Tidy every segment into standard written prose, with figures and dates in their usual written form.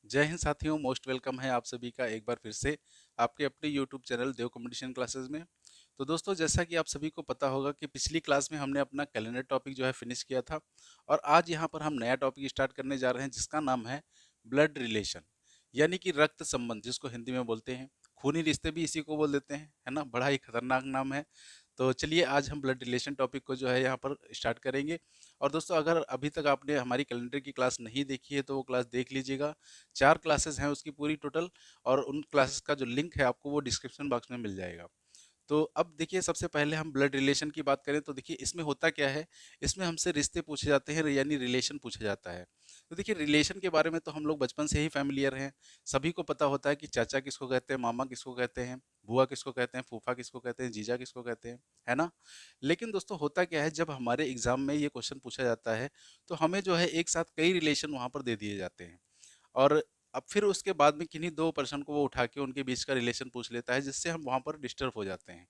जय हिंद साथियों, most welcome है आप सभी का एक बार फिर से आपके अपने यूट्यूब चैनल देव कंपटीशन क्लासेस में। तो दोस्तों, जैसा कि आप सभी को पता होगा कि पिछली क्लास में हमने अपना कैलेंडर टॉपिक जो है फिनिश किया था और आज यहाँ पर हम नया टॉपिक स्टार्ट करने जा रहे हैं जिसका नाम है ब्लड रिलेशन, यानी कि रक्त संबंध, जिसको हिंदी में बोलते हैं खूनी रिश्ते भी इसी को बोल देते हैं, है ना। बड़ा ही खतरनाक नाम है। तो चलिए आज हम ब्लड रिलेशन टॉपिक को जो है यहाँ पर स्टार्ट करेंगे। और दोस्तों, अगर अभी तक आपने हमारी कैलेंडर की क्लास नहीं देखी है तो वो क्लास देख लीजिएगा। 4 क्लासेस हैं उसकी पूरी टोटल, और उन क्लासेस का जो लिंक है आपको वो डिस्क्रिप्शन बॉक्स में मिल जाएगा। तो अब देखिए, सबसे पहले हम ब्लड रिलेशन की बात करें तो देखिए इसमें होता क्या है। इसमें हमसे रिश्ते पूछे जाते हैं, यानी रिलेशन पूछा जाता है। तो देखिए, रिलेशन के बारे में तो हम लोग बचपन से ही फैमिलियर हैं। सभी को पता होता है कि चाचा किसको कहते हैं, मामा किसको कहते हैं, बुआ किसको कहते हैं, फूफा किसको कहते हैं, जीजा किसको कहते हैं, है ना। लेकिन दोस्तों, होता क्या है, जब हमारे एग्जाम में ये क्वेश्चन पूछा जाता है तो हमें जो है एक साथ कई रिलेशन वहाँ पर दे दिए जाते हैं। और अब फिर उसके बाद में किन्हीं 2 पर्सन को वो उठा के उनके बीच का रिलेशन पूछ लेता है, जिससे हम वहाँ पर डिस्टर्ब हो जाते हैं।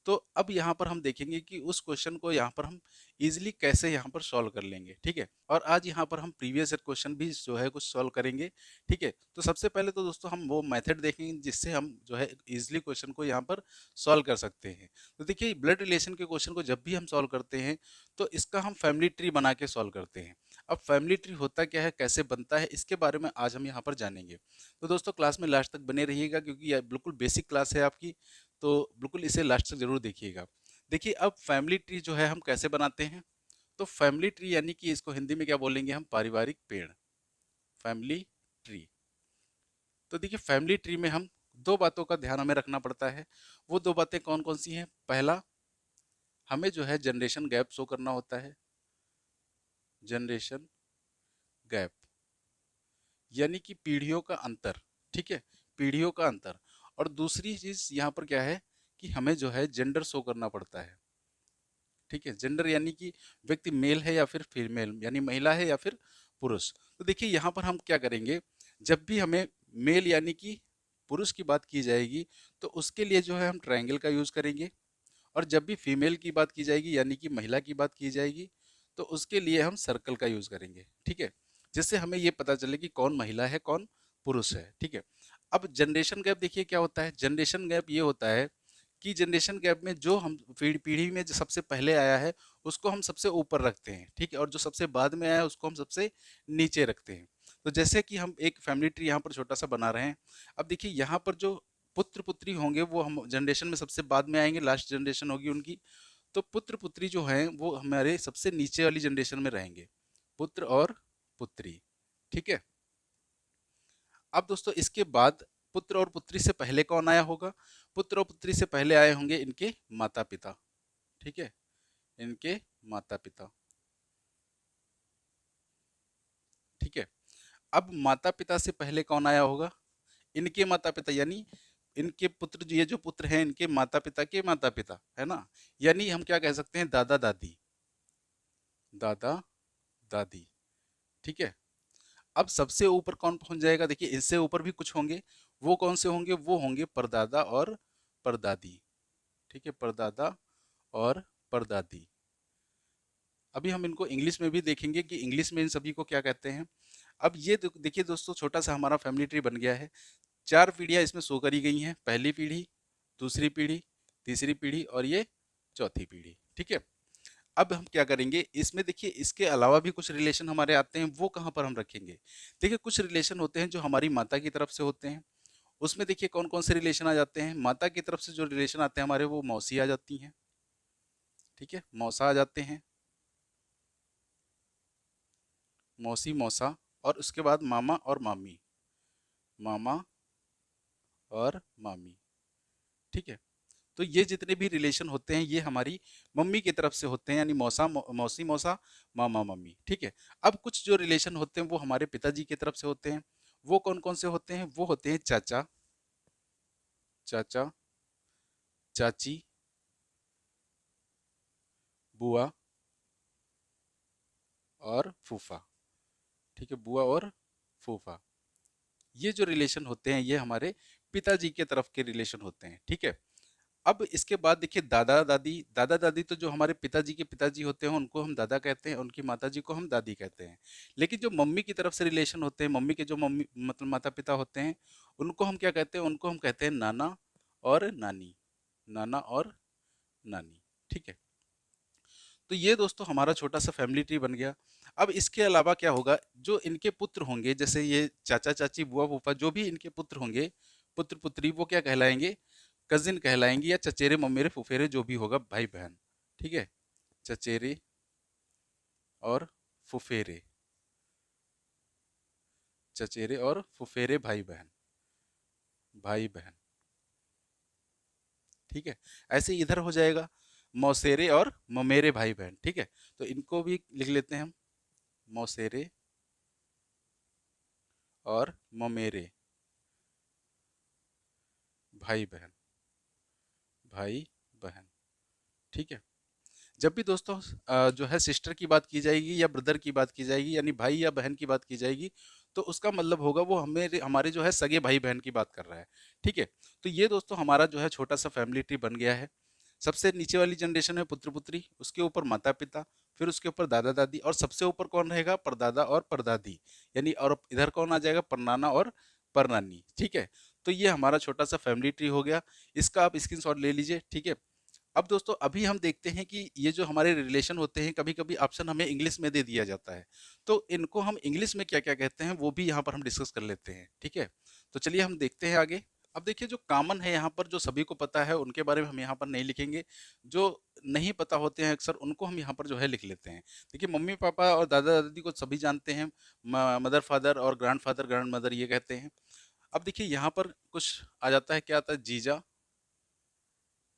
तो अब यहाँ पर हम देखेंगे कि उस क्वेश्चन को यहाँ पर हम ईज़िली कैसे यहाँ पर सॉल्व कर लेंगे, ठीक है? और आज यहाँ पर हम प्रीवियस ईयर क्वेश्चन भी जो है कुछ सॉल्व करेंगे, ठीक है? तो सबसे पहले तो दोस्तों हम वो मेथड देखेंगे जिससे हम जो है ईज़िली क्वेश्चन को यहाँ पर सॉल्व कर सकते हैं। तो देखिए, ब्लड रिलेशन के क्वेश्चन को जब भी हम सॉल्व करते हैं तो इसका हम फैमिली ट्री बना के सॉल्व करते हैं। अब फैमिली ट्री होता क्या है, कैसे बनता है, इसके बारे में आज हम यहाँ पर जानेंगे। तो दोस्तों, क्लास में लास्ट तक बने रहिएगा क्योंकि यह बिल्कुल बेसिक क्लास है आपकी। तो बिल्कुल इसे लास्ट तक जरूर देखिएगा। देखिए, अब फैमिली ट्री जो है हम कैसे बनाते हैं। तो फैमिली ट्री यानी कि इसको हिंदी में क्या बोलेंगे हम, पारिवारिक पेड़, फैमिली ट्री। तो देखिए, फैमिली ट्री में हम दो बातों का ध्यान हमें रखना पड़ता है। वो दो बातें कौन कौन सी हैं। पहला, हमें जो है जनरेशन गैप शो करना होता है, जनरेशन गैप, यानी कि पीढ़ियों का अंतर, ठीक है, पीढ़ियों का अंतर। और दूसरी चीज यहाँ पर क्या है कि हमें जो है जेंडर शो करना पड़ता है, ठीक है। जेंडर यानी कि व्यक्ति मेल है या फिर फीमेल, यानी महिला है या फिर पुरुष। तो देखिए, यहाँ पर हम क्या करेंगे, जब भी हमें मेल यानी कि पुरुष की बात की जाएगी तो उसके लिए जो है हम ट्रायंगल का यूज करेंगे। और जब भी फीमेल की बात की जाएगी यानी कि महिला की बात की जाएगी तो उसके लिए हम सर्कल का यूज करेंगे, ठीक है। जिससे हमें ये पता चले कि कौन महिला है कौन पुरुष है, ठीक है। अब जनरेशन गैप देखिए क्या होता है। जनरेशन गैप ये होता है कि जनरेशन गैप में जो हम पीढ़ी में जो सबसे पहले आया है उसको हम सबसे ऊपर रखते हैं, ठीक है, और जो सबसे बाद में आया है उसको हम सबसे नीचे रखते हैं। तो जैसे कि हम एक फैमिली ट्री यहाँ पर छोटा सा बना रहे हैं। अब देखिए, यहाँ पर जो पुत्र पुत्री होंगे वो हम जनरेशन में सबसे बाद में आएंगे, लास्ट जनरेशन होगी उनकी। तो पुत्र पुत्री जो हैं वो हमारे सबसे नीचे वाली जनरेशन में रहेंगे, पुत्र और पुत्री, ठीक है। अब दोस्तों, इसके बाद पुत्र और पुत्री से पहले कौन आया होगा। पुत्र और पुत्री से पहले आए होंगे इनके माता पिता, ठीक है, इनके माता पिता, ठीक है। अब माता पिता से पहले कौन आया होगा, इनके माता पिता, यानी इनके पुत्र, ये जो पुत्र हैं इनके माता पिता के माता पिता, है ना। यानी हम क्या कह सकते हैं, दादा दादी, दादा दादी, ठीक है। अब सबसे ऊपर कौन पहुंच जाएगा, देखिए इससे ऊपर भी कुछ होंगे। वो कौन से होंगे, वो होंगे परदादा और परदादी, ठीक है, परदादा और परदादी। अभी हम इनको इंग्लिश में भी देखेंगे कि इंग्लिश में इन सभी को क्या कहते हैं। अब ये देखिए दोस्तों, छोटा सा हमारा फैमिली ट्री बन गया है। 4 पीढ़ियां इसमें शो करी गई हैं, पहली पीढ़ी, दूसरी पीढ़ी, तीसरी पीढ़ी और ये चौथी पीढ़ी, ठीक है। अब हम क्या करेंगे, इसमें देखिए इसके अलावा भी कुछ रिलेशन हमारे आते हैं, वो कहाँ पर हम रखेंगे। देखिए, कुछ रिलेशन होते हैं जो हमारी माता की तरफ से होते हैं। उसमें देखिए कौन कौन से रिलेशन आ जाते हैं। माता की तरफ से जो रिलेशन आते हैं हमारे, वो मौसी आ जाती हैं, ठीक है, मौसा आ जाते हैं, मौसी मौसा। और उसके बाद मामा और मामी, मामा और मामी, ठीक है। तो ये जितने भी रिलेशन होते हैं ये हमारी मम्मी की तरफ से होते हैं, यानी मौसा मौसी मौसा, मामा मम्मी, ठीक है। अब कुछ जो रिलेशन होते हैं वो हमारे पिताजी की तरफ से होते हैं। वो कौन कौन से होते हैं, वो होते हैं चाचा, चाचा, चाची, बुआ और फूफा, ठीक है, बुआ और फूफा। ये जो रिलेशन होते हैं ये हमारे पिताजी के तरफ के रिलेशन होते हैं, ठीक है। अब इसके बाद देखिए दादा दादी, दादा दादी तो जो हमारे पिताजी के पिताजी होते हैं उनको हम दादा कहते हैं, उनकी माताजी को हम दादी कहते हैं। लेकिन जो मम्मी की तरफ से रिलेशन होते हैं, मम्मी के जो मम्मी मतलब माता पिता होते हैं, उनको हम क्या कहते हैं, उनको हम कहते हैं नाना और नानी, नाना और नानी। ठीक है, तो ये दोस्तों हमारा छोटा सा फैमिली ट्री बन गया। अब इसके अलावा क्या होगा, जो इनके पुत्र होंगे, जैसे ये चाचा चाची बुआ फूफा, जो भी इनके पुत्र होंगे, पुत्र पुत्री, वो क्या कहलाएंगे, कजिन कहलाएंगे, या चचेरे ममेरे फुफेरे जो भी होगा, भाई बहन। ठीक है, चचेरे और फुफेरे, चचेरे और फुफेरे भाई बहन, भाई बहन। ठीक है, ऐसे इधर हो जाएगा मौसेरे और ममेरे भाई बहन। ठीक है, तो इनको भी लिख लेते हैं हम, मौसेरे और ममेरे भाई बहन, भाई बहन। ठीक है, जब भी दोस्तों जो है सिस्टर की बात की जाएगी या ब्रदर की बात की जाएगी, यानी भाई या बहन की बात की जाएगी, तो उसका मतलब होगा वो हमें हमारे जो है सगे भाई बहन की बात कर रहा है। ठीक है, तो ये दोस्तों हमारा जो है छोटा सा फैमिली ट्री बन गया है। सबसे नीचे वाली जनरेशन में पुत्र पुत्री, उसके ऊपर माता पिता, फिर उसके ऊपर दादा दादी, और सबसे ऊपर कौन रहेगा, परदादा और परदादी, यानी और इधर कौन आ जाएगा, परनाना और परनानी। ठीक है, तो ये हमारा छोटा सा फैमिली ट्री हो गया। इसका आप स्क्रीनशॉट ले लीजिए। ठीक है, अब दोस्तों अभी हम देखते हैं कि ये जो हमारे रिलेशन होते हैं, कभी कभी ऑप्शन हमें इंग्लिश में दे दिया जाता है, तो इनको हम इंग्लिश में क्या क्या कहते हैं वो भी यहाँ पर हम डिस्कस कर लेते हैं। ठीक है, तो चलिए हम देखते हैं आगे। अब देखिए जो कॉमन है यहाँ पर, जो सभी को पता है, उनके बारे में हम यहाँ पर नहीं लिखेंगे। जो नहीं पता होते हैं अक्सर, उनको हम यहाँ पर जो है लिख लेते हैं। देखिए मम्मी पापा और दादा दादी को सभी जानते हैं, मदर फादर और ग्रैंड फादर ग्रैंड मदर ये कहते हैं। अब देखिए यहाँ पर कुछ आ जाता है, क्या आता है, जीजा,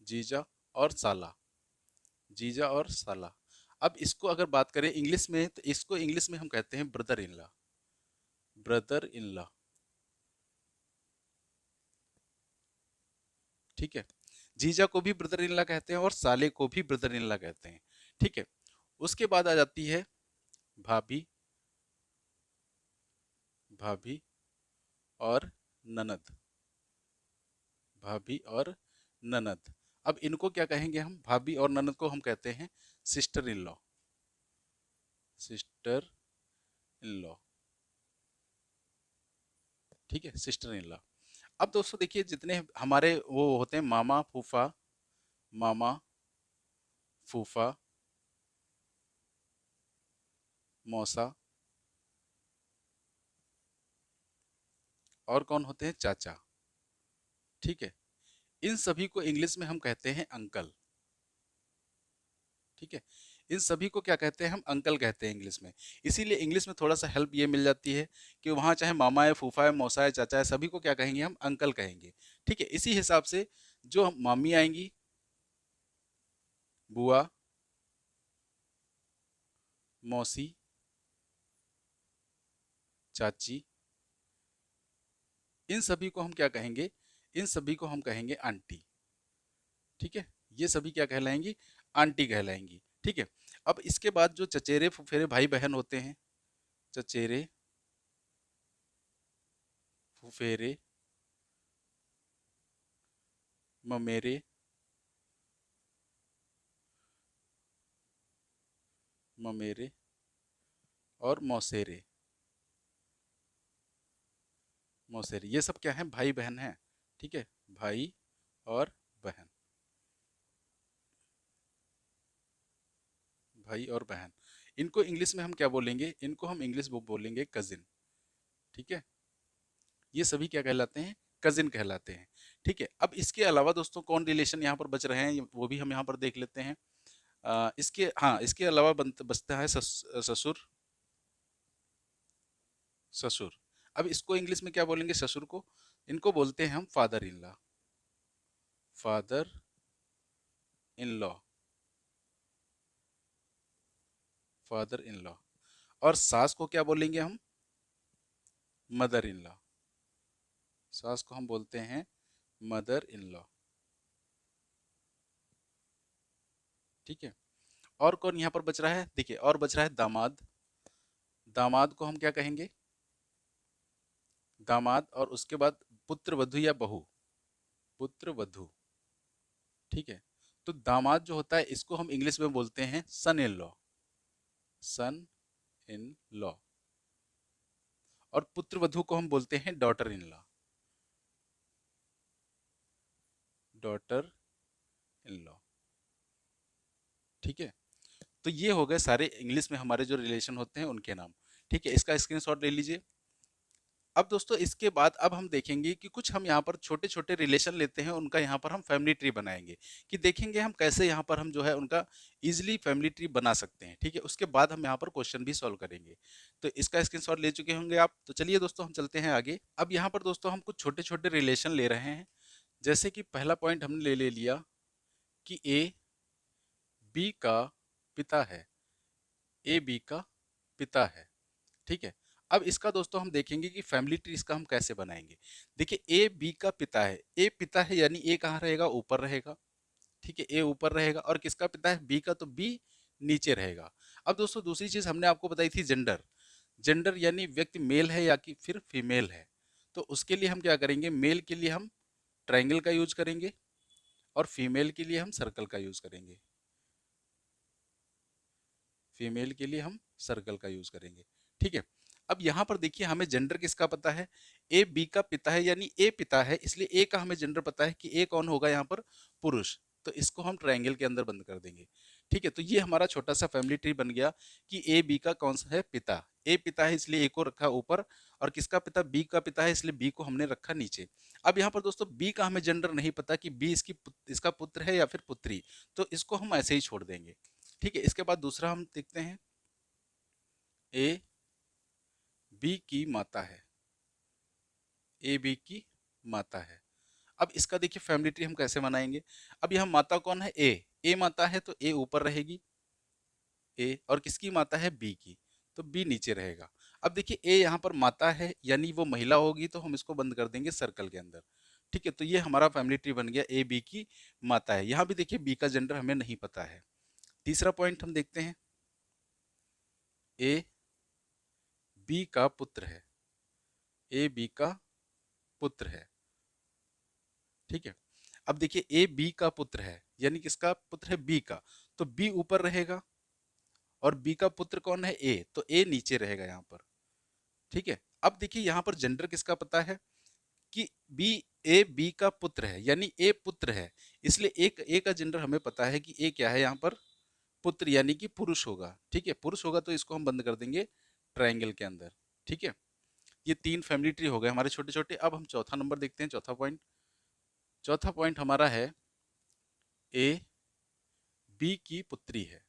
जीजा और साला, जीजा और साला। अब इसको अगर बात करें इंग्लिश में, तो इसको इंग्लिश में हम कहते हैं brother in law, brother in law. ठीक है, जीजा को भी ब्रदर इन लॉ कहते हैं और साले को भी ब्रदर इन लॉ कहते हैं। ठीक है, उसके बाद आ जाती है भाभी, भाभी और ननद, भाभी और ननद। अब इनको क्या कहेंगे हम, भाभी और ननद को हम कहते हैं sister in law, sister in law. ठीक है, सिस्टर इन लॉ। अब दोस्तों देखिए जितने हमारे वो होते हैं, मामा फूफा, मामा फूफा, मौसा, और कौन होते हैं, चाचा। ठीक है, इन सभी को इंग्लिश में हम कहते हैं अंकल। ठीक है, इन सभी को क्या कहते हैं, हम अंकल कहते हैं इंग्लिश में। इसीलिए इंग्लिश में थोड़ा सा हेल्प ये मिल जाती है कि वहाँ चाहे मामा है, फूफा है, मौसा है, चाचा है, सभी को क्या कहेंगे, हम अंकल कहेंगे। ठीक है, इसी हिसाब से जो मामी आएंगी, बुआ, मौसी, चाची, इन सभी को हम क्या कहेंगे, इन सभी को हम कहेंगे आंटी। ठीक है, ये सभी क्या कहलाएंगी, आंटी कहलाएंगी। ठीक है, अब इसके बाद जो चचेरे फुफेरे भाई बहन होते हैं, चचेरे फुफेरे ममेरे ममेरे और मौसेरे, मौसेरे, ये सब क्या है, भाई बहन है। ठीक है, भाई और बहन, भाई और बहन। इनको इंग्लिश में हम क्या बोलेंगे, इनको हम इंग्लिश में बोलेंगे कजिन। ठीक है, ये सभी क्या कहलाते हैं, कजिन कहलाते हैं। ठीक है, अब इसके अलावा दोस्तों कौन रिलेशन यहाँ पर बच रहे हैं, वो भी हम यहाँ पर देख लेते हैं। इसके हाँ, इसके अलावा बचता है ससुर, ससुर। अब इसको इंग्लिश में क्या बोलेंगे, ससुर को, इनको बोलते हैं हम father in law, father in law, father in law. और सास को क्या बोलेंगे हम, मदर इन लॉ, सास को हम बोलते हैं मदर इन लॉ। ठीक है, और कौन यहाँ पर बच रहा है, देखिए और बच रहा है दामाद, दामाद को हम क्या कहेंगे, दामाद। और उसके बाद पुत्र वधु या बहू, पुत्र वधु, ठीक है। तो दामाद जो होता है इसको हम इंग्लिश में बोलते हैं सन in law, sun in law. और पुत्र वधू को हम बोलते हैं daughter in law, daughter in law. ठीक है। तो ये हो गए सारे इंग्लिश में हमारे जो रिलेशन होते हैं उनके नाम। ठीक है, इसका स्क्रीनशॉट ले लीजिए। अब दोस्तों इसके बाद अब हम देखेंगे कि कुछ हम यहाँ पर छोटे छोटे रिलेशन लेते हैं, उनका यहाँ पर हम फैमिली ट्री बनाएंगे, कि देखेंगे हम कैसे यहाँ पर हम जो है उनका इजीली फैमिली ट्री बना सकते हैं। ठीक है, उसके बाद हम यहाँ पर क्वेश्चन भी सॉल्व करेंगे। तो इसका स्क्रीनशॉट ले चुके होंगे आप। तो चलिए दोस्तों हम चलते हैं आगे। अब यहाँ पर दोस्तों हम कुछ छोटे छोटे रिलेशन ले रहे हैं। जैसे कि पहला पॉइंट हमने ले लिया कि ए बी का पिता है, ए बी का पिता है। ठीक है। अब इसका दोस्तों हम देखेंगे कि फैमिली ट्री इसका हम कैसे बनाएंगे। देखिए ए बी का पिता है, ए पिता है यानी ए कहाँ रहेगा, ऊपर रहेगा। ठीक है, ए ऊपर रहेगा। और किसका पिता है, बी का, तो बी नीचे रहेगा। अब दोस्तों दूसरी चीज हमने आपको बताई थी जेंडर, जेंडर यानी व्यक्ति मेल है या कि फिर फीमेल है। तो उसके लिए हम क्या करेंगे, मेल के लिए हम ट्रायंगल का यूज करेंगे और फीमेल के लिए हम सर्कल का यूज करेंगे, फीमेल के लिए हम सर्कल का यूज करेंगे। ठीक है। अब यहाँ पर देखिए हमें जेंडर किसका पता है, ए बी का पिता है यानी ए पिता है, इसलिए ए का हमें जेंडर पता है कि ए कौन होगा यहाँ पर, पुरुष। तो इसको हम ट्रायंगल के अंदर बंद कर देंगे। ठीक है, तो ये हमारा छोटा सा फैमिली ट्री बन गया कि ए बी का कौन सा है, पिता। ए पिता है इसलिए ए को रखा ऊपर, और किसका पिता, बी का पिता है इसलिए बी को हमने रखा नीचे। अब यहाँ पर दोस्तों बी का हमें जेंडर नहीं पता कि बी इसका पुत्र है या फिर पुत्री, तो इसको हम ऐसे ही छोड़ देंगे। ठीक है, इसके बाद दूसरा हम देखते हैं, ए बी की माता है, ए बी की माता है। अब इसका देखिए फैमिली ट्री हम कैसे बनाएंगे। अब यहाँ माता कौन है, ए माता है तो ए ऊपर रहेगी, ए, और किसकी माता है, बी की, तो बी नीचे रहेगा। अब देखिए ए यहाँ पर माता है यानी वो महिला होगी, तो हम इसको बंद कर देंगे सर्कल के अंदर। ठीक है, तो ये हमारा फैमिली ट्री बन गया, ए बी की माता है। यहाँ भी देखिए बी का जेंडर हमें नहीं पता है। तीसरा पॉइंट हम देखते हैं, ए बी का पुत्र है, ए बी का पुत्र है। ठीक है। अब देखिए ए बी का पुत्र है यानी किसका पुत्र है, बी का, तो बी ऊपर रहेगा, और बी का पुत्र कौन है, ए, तो ए नीचे रहेगा यहाँ पर। ठीक है। अब देखिए यहाँ पर जेंडर किसका पता है कि बी, ए बी का पुत्र है यानी ए पुत्र है, इसलिए एक ए का जेंडर हमें पता है कि ए क्या है यहाँ पर, पुत्र यानी कि पुरुष होगा। ठीक है, पुरुष होगा तो इसको हम बंद कर देंगे ट्रायंगल के अंदर। ठीक है, ये तीन फैमिली ट्री हो गए हमारे छोटे छोटे। अब हम चौथा नंबर देखते हैं, चौथा पॉइंट। चौथा पॉइंट हमारा है, ए बी की पुत्री है,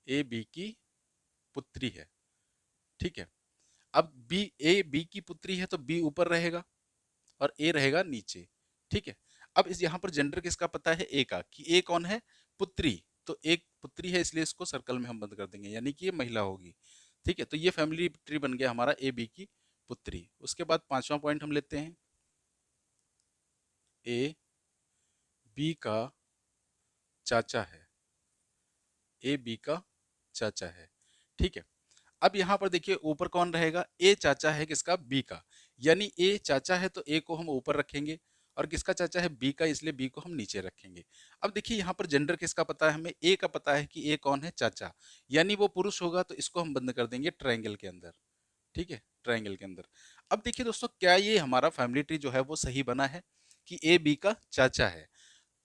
ए बी की पुत्री है। ठीक है। अब बी, ए बी की पुत्री है तो बी ऊपर रहेगा और ए रहेगा नीचे। ठीक है। अब इस यहाँ पर जेंडर किसका पता है, ए का, कि ए कौन है, पुत्री, तो एक पुत्री है इसलिए इसको सर्कल में हम बंद कर देंगे यानी कि ये महिला होगी। ठीक है, तो ये फैमिली ट्री बन गया हमारा ए बी की पुत्री। उसके बाद पांचवा पॉइंट हम लेते हैं, ए बी का चाचा है, ए बी का चाचा है। ठीक है। अब यहाँ पर देखिए ऊपर कौन रहेगा, ए चाचा है किसका, बी का, यानी ए चाचा है तो ए को हम ऊपर रखेंगे, और किसका चाचा है, बी का, इसलिए बी को हम नीचे रखेंगे। अब देखिए यहाँ पर जेंडर किसका पता है हमें, ए का पता है कि ए कौन है, चाचा, यानी वो पुरुष होगा, तो इसको हम बंद कर देंगे ट्रायंगल के अंदर। ठीक है, ट्रायंगल के अंदर। अब देखिए दोस्तों क्या ये हमारा फैमिली ट्री जो है वो सही बना है कि ए बी का चाचा है।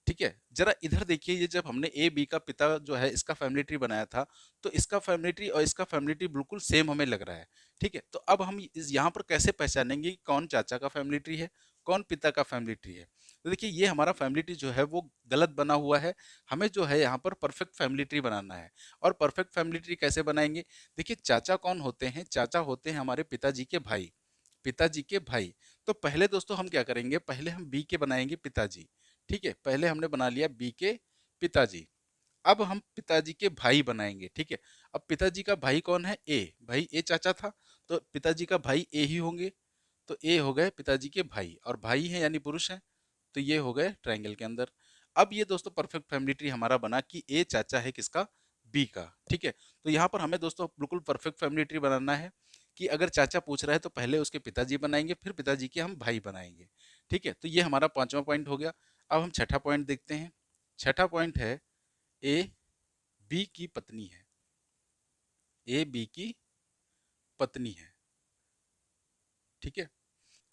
ठीक है, जरा इधर देखिए, ये जब हमने ए बी का पिता जो है इसका फैमिली ट्री बनाया था, तो इसका फैमिली ट्री और इसका फैमिली ट्री बिल्कुल सेम हमें लग रहा है। ठीक है, तो अब हम इस यहाँ पर कैसे पहचानेंगे कि कौन चाचा का फैमिली ट्री है, कौन पिता का फैमिली ट्री है। तो देखिए ये हमारा फैमिली ट्री जो है वो गलत बना हुआ है। हमें जो है यहाँ पर परफेक्ट फैमिली ट्री बनाना है। और परफेक्ट फैमिली ट्री कैसे बनाएंगे, देखिए चाचा कौन होते हैं, चाचा होते हैं हमारे पिताजी के भाई, पिताजी के भाई। तो पहले दोस्तों हम क्या करेंगे, पहले हम बी के बनाएंगे पिताजी। ठीक है, पहले हमने बना लिया बी के पिताजी। अब हम पिताजी के भाई बनाएंगे। ठीक है, अब पिताजी का भाई कौन है, ए, भाई ए चाचा था, तो पिताजी का भाई ए ही होंगे, तो ए हो गए पिताजी के भाई, और भाई है यानी पुरुष है, तो ये हो गए ट्रायंगल के अंदर। अब ये दोस्तों परफेक्ट फैमिली ट्री हमारा बना कि ए चाचा है किसका, बी का। ठीक है, तो यहाँ पर हमें दोस्तों बिल्कुल परफेक्ट फैमिली ट्री बनाना है कि अगर चाचा पूछ रहा है तो पहले उसके पिताजी बनाएंगे, फिर पिताजी के हम भाई बनाएंगे। ठीक है, तो ये हमारा पांचवा पॉइंट हो गया। अब हम छठा पॉइंट देखते हैं, छठा पॉइंट है ए बी की पत्नी है, ए बी की पत्नी है। ठीक है,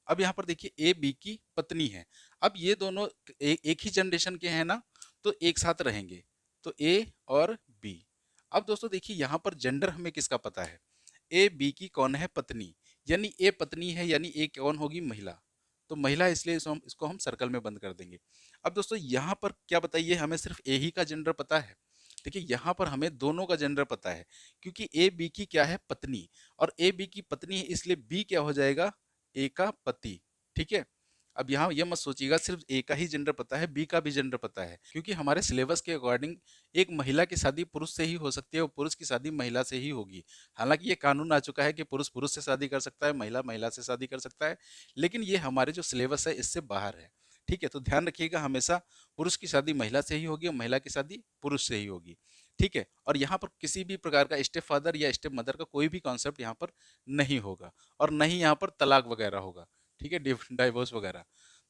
अब यहाँ पर देखिए ए बी की पत्नी है। अब ये दोनों एक ही जनरेशन के हैं ना, तो एक साथ रहेंगे, तो ए और बी। अब दोस्तों देखिए यहाँ पर जेंडर हमें किसका पता है, ए बी की कौन है, पत्नी, यानी ए पत्नी है, यानी ए कौन होगी, महिला। तो महिला, इसलिए इसको हम सर्कल में बंद कर देंगे। अब दोस्तों यहाँ पर क्या बताइए, हमें सिर्फ ए ही का जेंडर पता है। देखिए यहाँ पर हमें दोनों का जेंडर पता है, क्योंकि ए बी की क्या है, पत्नी, और ए बी की पत्नी है, इसलिए बी क्या हो जाएगा, ए का पति। ठीक है, अब यहाँ ये मत सोचिएगा सिर्फ ए का ही जेंडर पता है, बी का भी जेंडर पता है, क्योंकि हमारे सिलेबस के अकॉर्डिंग एक महिला की शादी पुरुष से ही हो सकती है और पुरुष की शादी महिला से ही होगी। हालांकि ये कानून आ चुका है कि पुरुष पुरुष से शादी कर सकता है, महिला महिला से शादी कर सकता है, लेकिन ये हमारे जो सिलेबस है इससे बाहर है। ठीक है, तो ध्यान रखिएगा, हमेशा पुरुष की शादी महिला से ही होगी और महिला की शादी पुरुष से ही होगी। ठीक है, और यहाँ पर किसी भी प्रकार का स्टेप फादर या स्टेप मदर का कोई भी कॉन्सेप्ट यहाँ पर नहीं होगा, और नहीं यहाँ पर तलाक वगैरह होगा। ठीक है, डाइवोर्स वगैरह।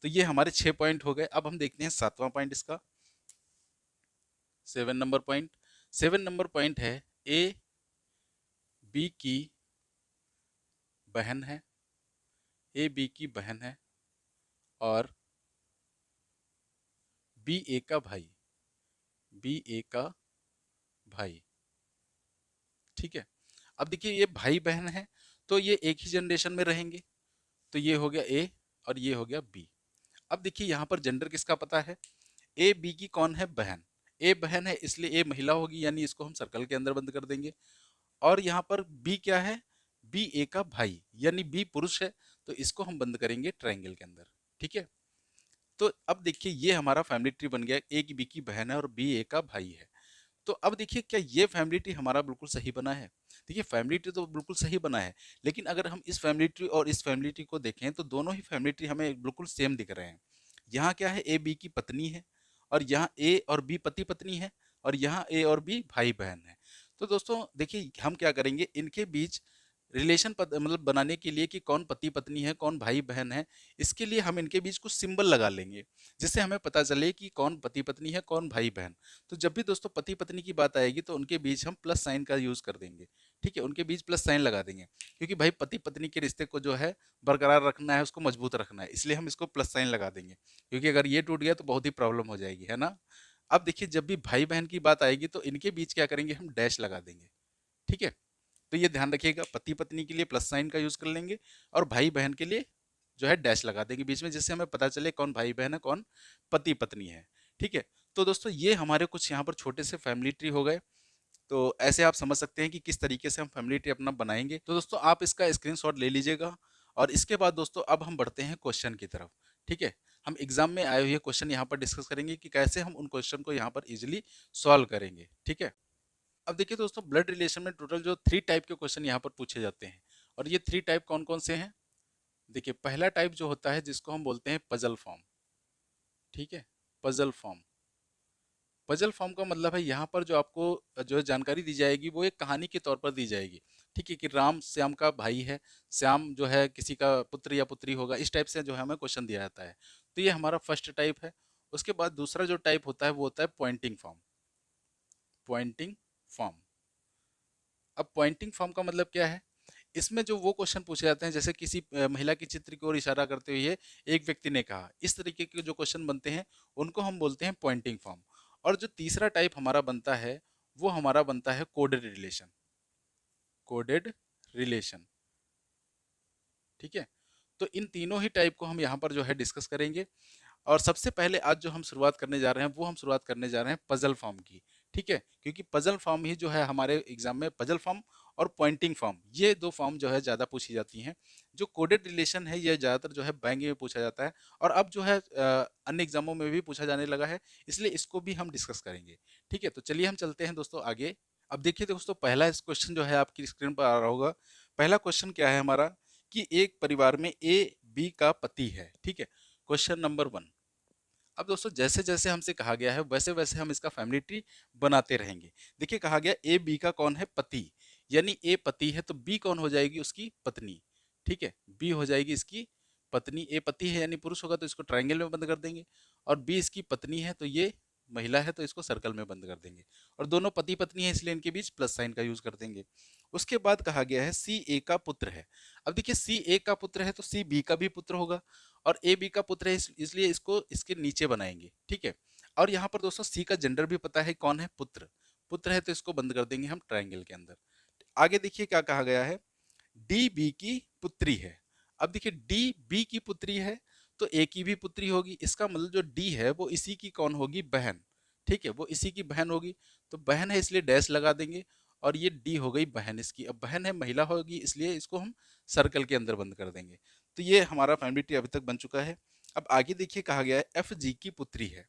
तो ये हमारे 6 पॉइंट हो गए। अब हम देखते हैं 7वां पॉइंट इसका, 7 नंबर पॉइंट। 7 नंबर पॉइंट है ए बी की बहन है, ए बी की बहन है और बी ए का भाई, बी ए का भाई। ठीक है, अब देखिए ये भाई बहन है, तो ये एक ही जनरेशन में रहेंगे, तो ये हो गया ए और ये हो गया बी। अब देखिए यहाँ पर जेंडर किसका पता है, ए बी की कौन है, बहन। ए बहन है इसलिए ए महिला होगी, यानी इसको हम सर्कल के अंदर बंद कर देंगे। और यहाँ पर बी क्या है, बी ए का भाई, यानी बी पुरुष है, तो इसको हम बंद करेंगे ट्रायंगल के अंदर। ठीक है, तो अब देखिए ये हमारा फैमिली ट्री बन गया, ए की बी की बहन है और बी ए का भाई है। तो अब देखिए क्या ये फैमिली ट्री हमारा बिल्कुल सही बना है। देखिए फैमिली ट्री तो बिल्कुल सही बना है, लेकिन अगर हम इस फैमिली ट्री और इस फैमिली ट्री को देखें तो दोनों ही फैमिली ट्री हमें बिल्कुल सेम दिख रहे हैं। यहाँ क्या है, ए बी की पत्नी है, और यहाँ ए और बी पति पत्नी है, और यहाँ ए और बी भाई बहन है। तो दोस्तों देखिए हम क्या करेंगे, इनके बीच रिलेशन मतलब बनाने के लिए कि कौन पति पत्नी है कौन भाई बहन है, इसके लिए हम इनके बीच कुछ सिंबल लगा लेंगे, जिससे हमें पता चले कि कौन पति पत्नी है कौन भाई बहन। तो जब भी दोस्तों पति पत्नी की बात आएगी तो उनके बीच हम प्लस साइन का यूज कर देंगे। ठीक है, उनके बीच प्लस साइन लगा देंगे, क्योंकि भाई पति पत्नी के रिश्ते को जो है बरकरार रखना है, उसको मजबूत रखना है, इसलिए हम इसको प्लस साइन लगा देंगे, क्योंकि अगर ये टूट गया तो बहुत ही प्रॉब्लम हो जाएगी, है ना। अब देखिए जब भी भाई बहन की बात आएगी तो इनके बीच क्या करेंगे, हम डैश लगा देंगे। ठीक है, तो ये ध्यान रखिएगा, पति पत्नी के लिए प्लस साइन का यूज कर लेंगे और भाई बहन के लिए जो है डैश लगा देंगे बीच में, जिससे हमें पता चले कौन भाई बहन है कौन पति पत्नी है। ठीक है, तो दोस्तों ये हमारे कुछ यहाँ पर छोटे से फैमिली ट्री हो गए। तो ऐसे आप समझ सकते हैं कि किस तरीके से हम फैमिली ट्री अपना बनाएंगे। तो दोस्तों आप इसका स्क्रीनशॉट ले लीजिएगा, और इसके बाद दोस्तों अब हम बढ़ते हैं क्वेश्चन की तरफ। ठीक है, हम एग्जाम में आए हुए क्वेश्चन यहाँ पर डिस्कस करेंगे कि कैसे हम उन क्वेश्चन को यहाँ पर इजिली सॉल्व करेंगे। ठीक है, अब देखिए दोस्तों ब्लड रिलेशन में टोटल जो 3 टाइप के क्वेश्चन यहाँ पर पूछे जाते हैं, और ये 3 टाइप कौन कौन से हैं। देखिए पहला टाइप जो होता है जिसको हम बोलते हैं पजल फॉर्म। ठीक है, पजल फॉर्म। पजल फॉर्म का मतलब है यहाँ पर जो आपको जो है जानकारी दी जाएगी वो एक कहानी के तौर पर दी जाएगी। ठीक है, कि राम श्याम का भाई है, श्याम जो है किसी का पुत्र या पुत्री होगा, इस टाइप से जो है हमें क्वेश्चन दिया जाता है। तो ये हमारा फर्स्ट टाइप है। उसके बाद दूसरा जो टाइप होता है वो होता है पॉइंटिंग फॉर्म। Pointing form. अब पॉइंटिंग फॉर्म का मतलब क्या है, इसमें जो वो क्वेश्चन पूछे जाते हैं, जैसे किसी महिला की चित्र की ओर इशारा करते हुए एक व्यक्ति ने कहा, इस तरीके के जो क्वेश्चन बनते हैं उनको हम बोलते हैं पॉइंटिंग फॉर्म। और जो तीसरा टाइप हमारा बनता है वो हमारा बनता है कोडेड रिलेशन। Coded relation. ठीक है, तो इन तीनों ही टाइप को हम यहाँ पर जो है डिस्कस करेंगे। और सबसे पहले आज जो हम शुरुआत करने जा रहे हैं वो हम शुरुआत करने जा रहे हैं पजल फॉर्म की। ठीक है, क्योंकि पजल फॉर्म ही जो है हमारे एग्जाम में, पजल फॉर्म और पॉइंटिंग फॉर्म, ये दो फॉर्म जो है ज़्यादा पूछी जाती हैं। जो कोडेड रिलेशन है ये ज़्यादातर जो है बैंक में पूछा जाता है, और अब जो है अन्य एग्जामों में भी पूछा जाने लगा है, इसलिए इसको भी हम डिस्कस करेंगे। ठीक है, तो चलिए हम चलते हैं दोस्तों आगे। अब देखिए दोस्तों पहला क्वेश्चन जो है आपकी स्क्रीन पर आ रहा होगा। पहला क्वेश्चन क्या है हमारा, कि एक परिवार में ए बी का पति है। ठीक है, क्वेश्चन नंबर 1। अब दोस्तों जैसे जैसे हमसे कहा गया है वैसे वैसे हम इसका फैमिली ट्री बनाते रहेंगे। देखिए कहा गया ए बी का कौन है, पति, यानी ए पति है तो बी कौन हो जाएगी, उसकी पत्नी। ठीक है, बी हो जाएगी इसकी पत्नी। ए पति है यानी पुरुष होगा तो इसको ट्रायंगल में बंद कर देंगे, और बी इसकी पत्नी है तो ये महिला है तो इसको सर्कल में बंद कर देंगे, और दोनों पति पत्नी है इसलिए इनके बीच प्लस साइन का यूज कर देंगे। उसके बाद कहा गया है सी ए का पुत्र है। अब देखिए सी ए का पुत्र है तो सी बी का भी पुत्र होगा, और ए बी का पुत्र है इसलिए इसको इसके नीचे बनाएंगे, ठीक है। और यहाँ पर दोस्तों सी का जेंडर भी पता है कौन है, पुत्र। पुत्र है तो इसको बंद कर देंगे हम ट्राइंगल के अंदर। आगे देखिए क्या कहा गया है, डी बी की पुत्री है। अब देखिए डी बी की पुत्री है तो ए की भी पुत्री होगी, इसका मतलब जो डी है वो इसी की कौन होगी, बहन, ठीक है, वो इसी की बहन होगी। तो बहन है इसलिए डैश लगा देंगे, और ये डी हो गई बहन इसकी। अब बहन है महिला होगी इसलिए इसको हम सर्कल के अंदर बंद कर देंगे। तो ये हमारा फैमिली ट्री अभी तक बन चुका है। अब आगे देखिए कहा गया है एफ जी की पुत्री है।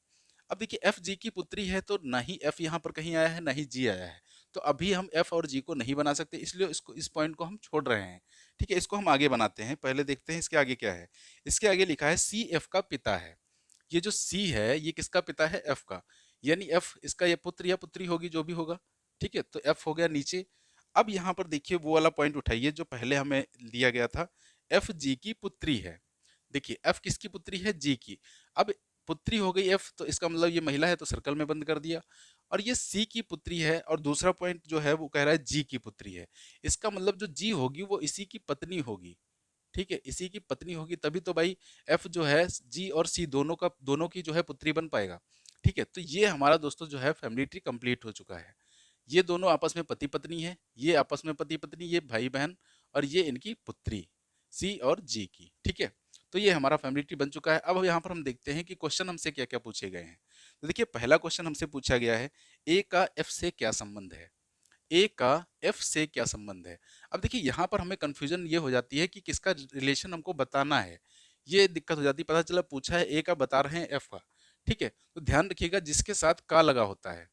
अब देखिए एफ जी की पुत्री है तो ना ही एफ यहाँ पर कहीं आया है ना ही जी आया है, तो अभी हम एफ और जी को नहीं बना सकते, इसलिए इसको इस पॉइंट को हम छोड़ रहे हैं, ठीक है। इसको हम आगे बनाते हैं, पहले देखते हैं इसके आगे क्या है। इसके आगे लिखा है सी एफ का पिता है। ये जो सी है ये किसका पिता है, एफ का, यानी एफ इसका ये पुत्र या पुत्री होगी जो भी होगा, ठीक है। तो एफ हो गया नीचे। अब यहाँ पर देखिए वो वाला पॉइंट उठाइए जो पहले हमें दिया गया था, एफ जी की पुत्री है। देखिए एफ किसकी पुत्री है, जी की। अब पुत्री हो गई एफ तो इसका मतलब ये महिला है तो सर्कल में बंद कर दिया, और ये सी की पुत्री है, और दूसरा पॉइंट जो है वो कह रहा है जी की पुत्री है। इसका मतलब जो जी होगी वो इसी की पत्नी होगी, ठीक है, इसी की पत्नी होगी, तभी तो भाई एफ जो है जी और सी दोनों की जो है पुत्री बन पाएगा, ठीक है। तो ये हमारा दोस्तों जो है फैमिली ट्री कंप्लीट हो चुका है। ये दोनों आपस में पति पत्नी है, ये आपस में पति पत्नी, ये भाई बहन, और ये इनकी पुत्री सी और जी की, ठीक है। तो ये हमारा फैमिली ट्री बन चुका है। अब यहाँ पर हम देखते हैं कि क्वेश्चन हमसे क्या क्या पूछे गए हैं। तो देखिए पहला क्वेश्चन हमसे पूछा गया है ए का एफ से क्या संबंध है, ए का एफ से क्या संबंध है। अब देखिए यहाँ पर हमें कंफ्यूजन ये हो जाती है कि किसका रिलेशन हमको बताना है, ये दिक्कत हो जाती है। पता चला पूछा है ए का, बता रहे हैं एफ का, ठीक है। तो ध्यान रखिएगा जिसके साथ का लगा होता है,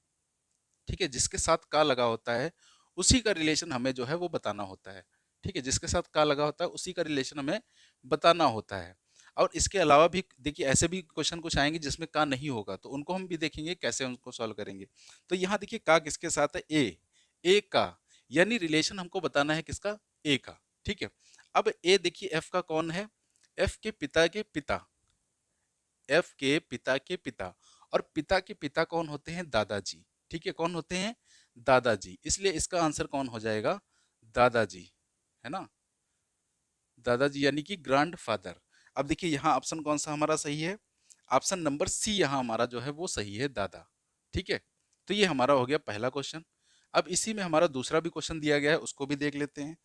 ठीक है, जिसके साथ का लगा होता है उसी का रिलेशन हमें जो है वो बताना होता है, ठीक है। जिसके साथ का लगा होता है उसी का रिलेशन हमें बताना होता है। और इसके अलावा भी देखिए ऐसे भी क्वेश्चन कुछ आएंगे जिसमें का नहीं होगा, तो उनको हम भी देखेंगे कैसे उनको सॉल्व करेंगे। तो यहाँ देखिए का किसके साथ है, ए का, यानी रिलेशन हमको बताना है किसका, ए का, ठीक है। अब ए देखिए एफ का कौन है, एफ के पिता के पिता, एफ के पिता के पिता, और पिता के पिता कौन होते हैं, दादाजी, ठीक है, कौन होते हैं, दादाजी, इसलिए इसका आंसर कौन हो जाएगा, दादाजी, है ना, दादाजी यानी कि ग्रैंड फादर। अब देखिए यहाँ ऑप्शन कौन सा हमारा सही है, ऑप्शन नंबर सी यहाँ हमारा जो है वो सही है, दादा, ठीक है। तो ये हमारा हो गया पहला क्वेश्चन। अब इसी में हमारा दूसरा भी क्वेश्चन दिया गया है, उसको भी देख लेते हैं।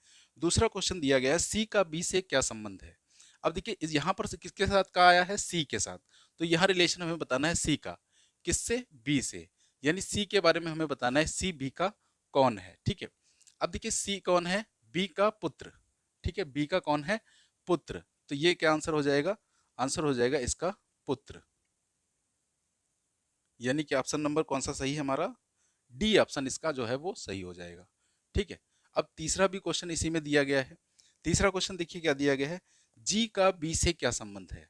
दूसरा क्वेश्चन दिया गया है सी का बी से क्या संबंध है। अब देखिए यहाँ पर किसके साथ का आया है, सी के साथ, तो यहाँ रिलेशन हमें बताना है सी का, किससे, बी से, यानी सी के बारे में हमें बताना है सी बी का कौन है, ठीक है। अब देखिए सी कौन है, बी का पुत्र, ठीक है, बी का कौन है, पुत्र। तो ये क्या आंसर हो जाएगा, आंसर हो जाएगा इसका पुत्र, यानी कि ऑप्शन नंबर कौन सा सही है हमारा, डी ऑप्शन इसका जो है वो सही हो जाएगा, ठीक है। अब तीसरा भी क्वेश्चन इसी में दिया गया है। तीसरा क्वेश्चन देखिए क्या दिया गया है, जी का बी से क्या संबंध है,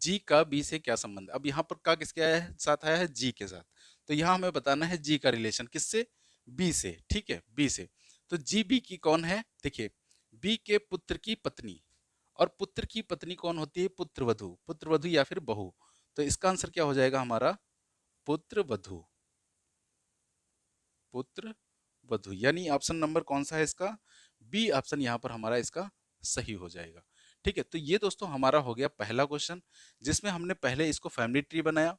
जी का बी से क्या संबंध। अब यहाँ पर का किसके आया है, साथ आया है जी के साथ, तो यहाँ हमें बताना है जी का रिलेशन किससे, बी से, ठीक है, बी से। तो जी बी की कौन है, देखिए बी के पुत्र की पत्नी, और पुत्र की पत्नी कौन होती है, पुत्रवधु, पुत्रवधु या फिर बहू। तो इसका आंसर क्या हो जाएगा हमारा, पुत्रवधु, पुत्र वधु, यानी ऑप्शन नंबर कौन सा है इसका, बी ऑप्शन यहाँ पर हमारा इसका सही हो जाएगा, ठीक है। तो ये दोस्तों हमारा हो गया पहला क्वेश्चन, जिसमें हमने पहले इसको फैमिली ट्री बनाया,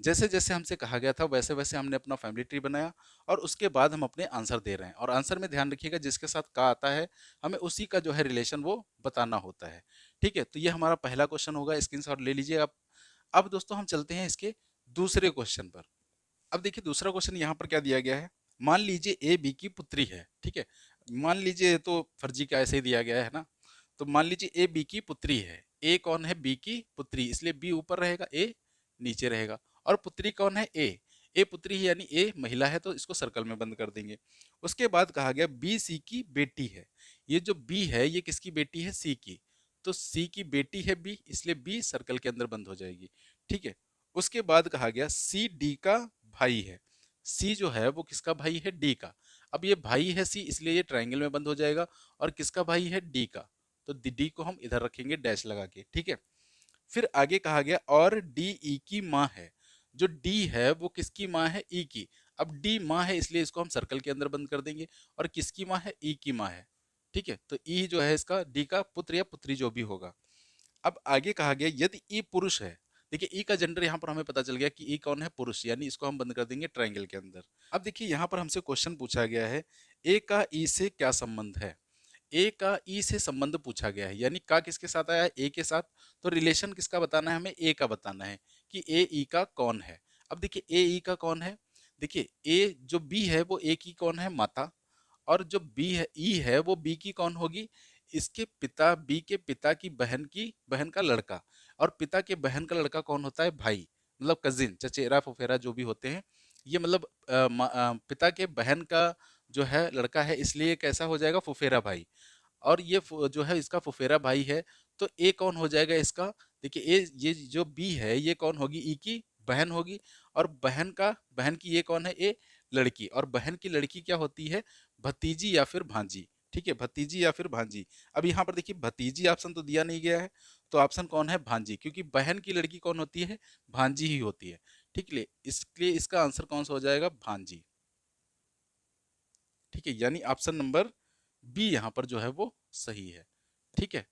जैसे जैसे हमसे कहा गया था वैसे वैसे हमने अपना फैमिली ट्री बनाया, और उसके बाद हम अपने आंसर दे रहे हैं। और आंसर में ध्यान रखिएगा जिसके साथ का आता है हमें उसी का जो है रिलेशन वो बताना होता है, ठीक है। तो ये हमारा पहला क्वेश्चन होगा, स्क्रीनशॉट ले लीजिए आप। अब दोस्तों हम चलते हैं इसके दूसरे क्वेश्चन पर। अब देखिए दूसरा क्वेश्चन यहाँ पर क्या दिया गया है, मान लीजिए ए बी की पुत्री है, ठीक है। मान लीजिए तो फर्जी का ऐसे ही दिया गया है ना। तो मान लीजिए ए बी की पुत्री है, ए कौन है, बी की पुत्री, इसलिए बी ऊपर रहेगा ए नीचे रहेगा, और पुत्री कौन है, ए पुत्री है यानी ए महिला है तो इसको सर्कल में बंद कर देंगे। उसके बाद कहा गया बी सी की बेटी है, ये जो बी है ये किसकी बेटी है, सी की, तो सी की बेटी है बी, इसलिए बी सर्कल के अंदर बंद हो जाएगी, ठीक है। उसके बाद कहा गया सी डी का भाई है, सी जो है वो किसका भाई है, डी का। अब ये भाई है सी इसलिए ये ट्रायंगल में बंद हो जाएगा, और किसका भाई है, डी का, तो डी को हम इधर रखेंगे डैश लगा के, ठीक है। फिर आगे कहा गया और डी ई की माँ है, जो डी है वो किसकी माँ है, ई की। अब डी माँ है इसलिए इसको हम सर्कल के अंदर बंद कर देंगे, और किसकी माँ है, ई की माँ है। ठीक है, तो ई जो है इसका डी का पुत्र या पुत्री जो भी होगा। अब आगे कहा गया यदि ई पुरुष है, देखिए ई का जेंडर यहाँ पर हमें पता चल गया कि ई कौन है, पुरुष, यानी इसको हम बंद कर देंगे ट्रायंगल के अंदर। अब देखिए यहाँ पर हमसे क्वेश्चन पूछा गया है ए का ई से क्या संबंध है। ए का ई से संबंध पूछा गया है, यानी का किसके साथ आया है, ए के साथ। तो रिलेशन किसका बताना है, हमें ए का बताना है कि ए ई का कौन है। अब देखिए ए ई का कौन है, देखिए ए जो बी है वो ए की कौन है, माता, और जो बी है ई है वो बी की कौन होगी, इसके पिता, बी के पिता की बहन का लड़का, और पिता के बहन का लड़का कौन होता है, भाई, मतलब कजिन, चचेरा फुफेरा जो भी होते हैं ये, मतलब पिता के बहन का जो है लड़का है, इसलिए कैसा हो जाएगा, फुफेरा भाई। और ये जो है इसका फुफेरा भाई है, तो ए कौन हो जाएगा इसका, देखिए ए ये जो बी है ये कौन होगी, ई की बहन होगी, और बहन की ये कौन है, ए लड़की, और बहन की लड़की क्या होती है, भतीजी या फिर भांजी। ठीक है, भतीजी या फिर भांजी। अब यहाँ पर देखिए भतीजी ऑप्शन तो दिया नहीं गया है, तो ऑप्शन कौन है, भांजी, क्योंकि बहन की लड़की कौन होती है, भांजी ही होती है। ठीक है, इसलिए इसका आंसर कौन सा हो जाएगा, भांजी। ठीक है, यानी ऑप्शन नंबर बी यहाँ पर जो है वो सही है। ठीक है,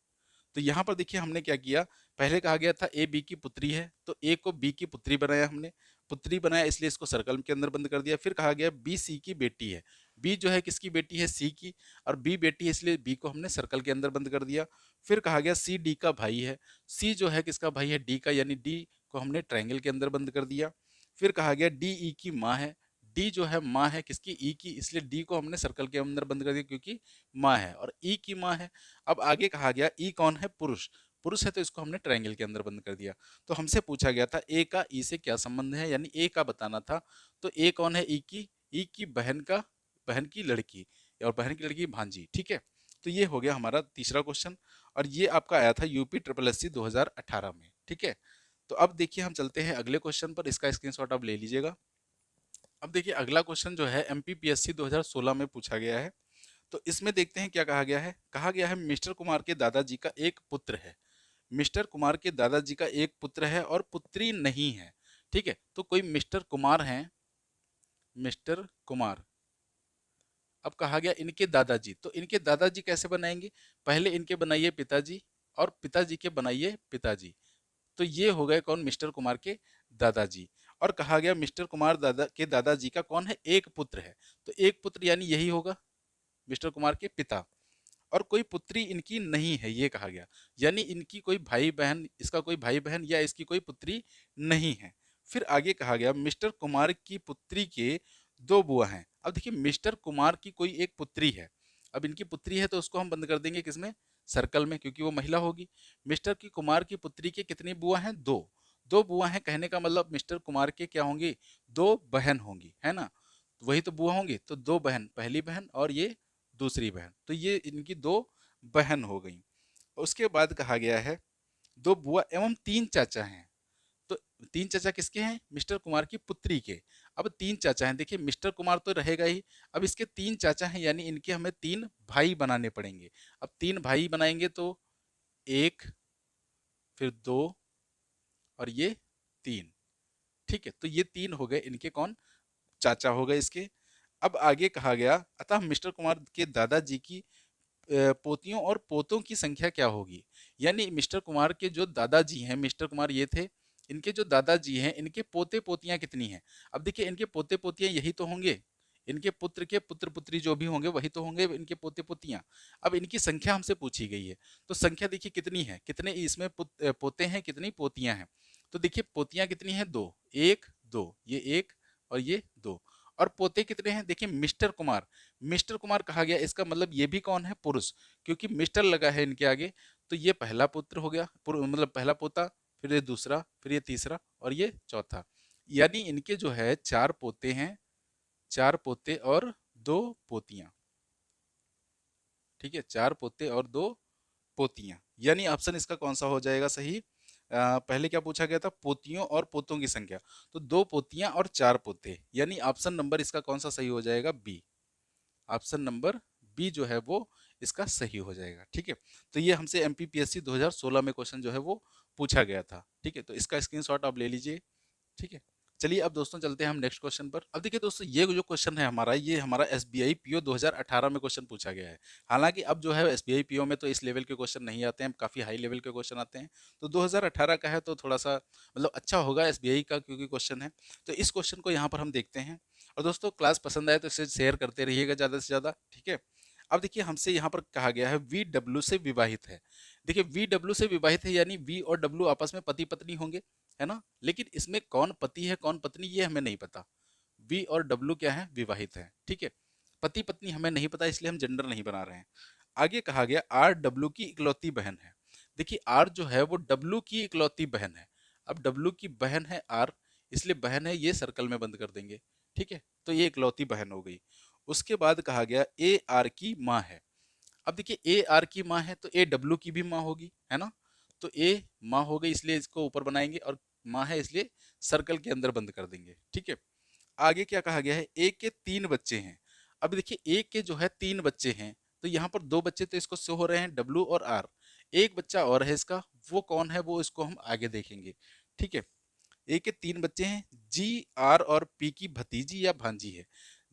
तो यहाँ पर देखिए हमने क्या किया, पहले कहा गया था ए बी की पुत्री है, तो ए को बी की पुत्री बनाया हमने, पुत्री बनाया इसलिए इसको सर्कल के अंदर बंद कर दिया। फिर कहा गया बी सी की बेटी है, बी जो है किसकी बेटी है, सी की, और बी बेटी है इसलिए बी को हमने सर्कल के अंदर बंद कर दिया। फिर कहा गया सी डी का भाई है, सी जो है किसका भाई है, डी का, यानी डी को हमने ट्रायंगल के अंदर बंद कर दिया। फिर कहा गया डी ई की माँ है, डी जो है माँ है किसकी, ई की, इसलिए डी को हमने सर्कल के अंदर बंद कर दिया क्योंकि माँ है, और ई की माँ है। अब आगे कहा गया ई कौन है, पुरुष, पुरुष है तो इसको हमने ट्रायंगल के अंदर बंद कर दिया। तो हमसे पूछा गया था ए का ई से क्या संबंध है, यानी ए का बताना था। तो ए कौन है, ई की बहन का, बहन की लड़की, और बहन की लड़की भांजी। ठीक है, तो ये हो गया हमारा तीसरा क्वेश्चन, और ये आपका आया था यूपी ट्रिपल एससी 2018 में। ठीक है, तो अब देखिए हम चलते हैं अगले क्वेश्चन पर, इसका स्क्रीनशॉट आप ले लीजिएगा। अब देखिए अगला क्वेश्चन जो है एमपीपीएससी 2016 में पूछा गया है। तो इसमें देखते हैं क्या कहा गया है मिस्टर कुमार के दादाजी का एक पुत्र है, मिस्टर कुमार के दादाजी का एक पुत्र है और पुत्री नहीं है। ठीक है, तो कोई मिस्टर कुमार हैं, मिस्टर कुमार। अब कहा गया इनके दादाजी, तो इनके दादाजी कैसे बनाएंगे, पहले इनके बनाइए पिताजी, और पिताजी के बनाइए पिताजी। तो ये हो गए कौन, मिस्टर कुमार के दादाजी। और कहा गया मिस्टर कुमार दादाजी का कौन है, एक पुत्र है, तो एक पुत्र यानी यही होगा मिस्टर कुमार के पिता, और कोई पुत्री इनकी नहीं है ये कहा गया, यानी इनकी कोई भाई बहन, इसका कोई भाई बहन या इसकी कोई पुत्री नहीं है। फिर आगे कहा गया मिस्टर कुमार की पुत्री के दो बुआ हैं। अब देखिए मिस्टर कुमार की कोई एक पुत्री है, अब इनकी पुत्री है तो उसको हम बंद कर देंगे किसमें, सर्कल में, क्योंकि वो महिला होगी। मिस्टर की कुमार की पुत्री के कितनी बुआ हैं, दो, दो बुआ हैं, कहने का मतलब मिस्टर कुमार के क्या होंगी, दो बहन होंगी, है ना, वही तो बुआ होंगी, तो दो बहन, पहली बहन और ये दूसरी बहन, तो ये इनकी दो बहन हो गई। उसके बाद कहा गया है दो बुआ एवं तीन चाचा हैं, तो तीन चाचा किसके हैं, मिस्टर कुमार की पुत्री के। अब तीन चाचा हैं, देखिए मिस्टर कुमार तो रहेगा ही, अब इसके तीन चाचा हैं, यानी इनके हमें तीन भाई बनाने पड़ेंगे। अब तीन भाई बनाएंगे तो एक, फिर दो, और ये तीन। ठीक है, तो ये तीन हो गए इनके कौन, चाचा हो गए इसके। अब आगे कहा गया अतः मिस्टर कुमार के दादाजी की पोतियों और पोतों की संख्या क्या होगी, यानी मिस्टर कुमार के जो दादाजी हैं, मिस्टर कुमार ये थे, इनके जो दादाजी हैं इनके पोते पोतियां कितनी हैं। अब देखिए इनके पोते पोतियां यही तो होंगे, इनके पुत्र के पुत्र पुत्री जो भी होंगे वही तो होंगे इनके पोते पोतियां। अब इनकी संख्या हमसे पूछी गई है, तो संख्या देखिए कितनी है, कितने इसमें पोते हैं, कितनी पोतियां हैं। तो देखिए पोतियां कितनी हैं, दो, एक दो, ये एक और ये दो। और पोते कितने हैं, देखिए मिस्टर कुमार, मिस्टर कुमार कहा गया इसका मतलब ये भी कौन है, पुरुष, क्योंकि मिस्टर लगा है इनके आगे, तो ये पहला पुत्र हो गया, मतलब पहला पोता, फिर ये दूसरा, फिर ये तीसरा, और ये चौथा, यानी इनके जो है चार पोते हैं, चार पोते और दो पोतियां। ठीक है, चार पोते और दो पोतियां, यानी ऑप्शन इसका कौन सा हो जाएगा सही। पहले क्या पूछा गया था, पोतियों और पोतों की संख्या, तो दो पोतियां और चार पोते, यानी ऑप्शन नंबर इसका कौन सा सही हो जाएगा, बी, ऑप्शन नंबर बी जो है वो इसका सही हो जाएगा। ठीक है, तो ये हमसे एमपीपीएससी 2016 में क्वेश्चन जो है वो पूछा गया था। ठीक है, तो इसका स्क्रीनशॉट आप ले लीजिए। ठीक है, चलिए अब दोस्तों चलते हैं हम नेक्स्ट क्वेश्चन पर। अब देखिए दोस्तों, ये जो क्वेश्चन है हमारा, ये हमारा एसबीआई पीओ 2018 में क्वेश्चन पूछा गया है। हालांकि अब जो है एसबीआई पीओ में तो इस लेवल के क्वेश्चन नहीं आते हैं, काफ़ी हाई लेवल के क्वेश्चन आते हैं। तो 2018 का है तो थोड़ा सा मतलब अच्छा होगा एसबीआई का, क्योंकि क्वेश्चन है। तो इस क्वेश्चन को यहाँ पर हम देखते हैं। और दोस्तों क्लास पसंद आए तो इसे शेयर करते रहिएगा ज़्यादा से ज़्यादा, ठीक है। अब देखिए हमसे यहाँ पर कहा गया है वी डब्ल्यू से विवाहित है। देखिए वी डब्ल्यू से विवाहित है यानी वी और डब्ल्यू आपस में पति पत्नी होंगे, है ना। लेकिन इसमें कौन पति है कौन पत्नी ये हमें नहीं पता। वी और डब्ल्यू क्या है, विवाहित है, ठीक है। पति पत्नी हमें नहीं पता, इसलिए हम जेंडर नहीं बना रहे हैं। आगे कहा गया आर डब्ल्यू की इकलौती बहन है। देखिए आर जो है वो डब्ल्यू की इकलौती बहन है। अब डब्ल्यू की बहन है आर, इसलिए बहन है ये सर्कल में बंद कर देंगे, ठीक है। तो ये इकलौती बहन हो गई। उसके बाद कहा गया ए आर की माँ है। अब देखिए ए आर की माँ है तो ए डब्ल्यू की भी माँ होगी, है ना। तो ए माँ हो गई, इसलिए इसको ऊपर बनाएंगे, और माँ है इसलिए सर्कल के अंदर बंद कर देंगे, ठीक है। आगे क्या कहा गया है, ए के 3 बच्चे हैं। अब देखिए ए के जो है 3 बच्चे हैं, तो यहाँ पर 2 बच्चे तो इसको शो हो रहे हैं, डब्ल्यू और आर। एक बच्चा और है इसका, वो कौन है वो इसको हम आगे देखेंगे, ठीक है। ए के 3 बच्चे हैं, जी आर और पी की भतीजी या भांजी है।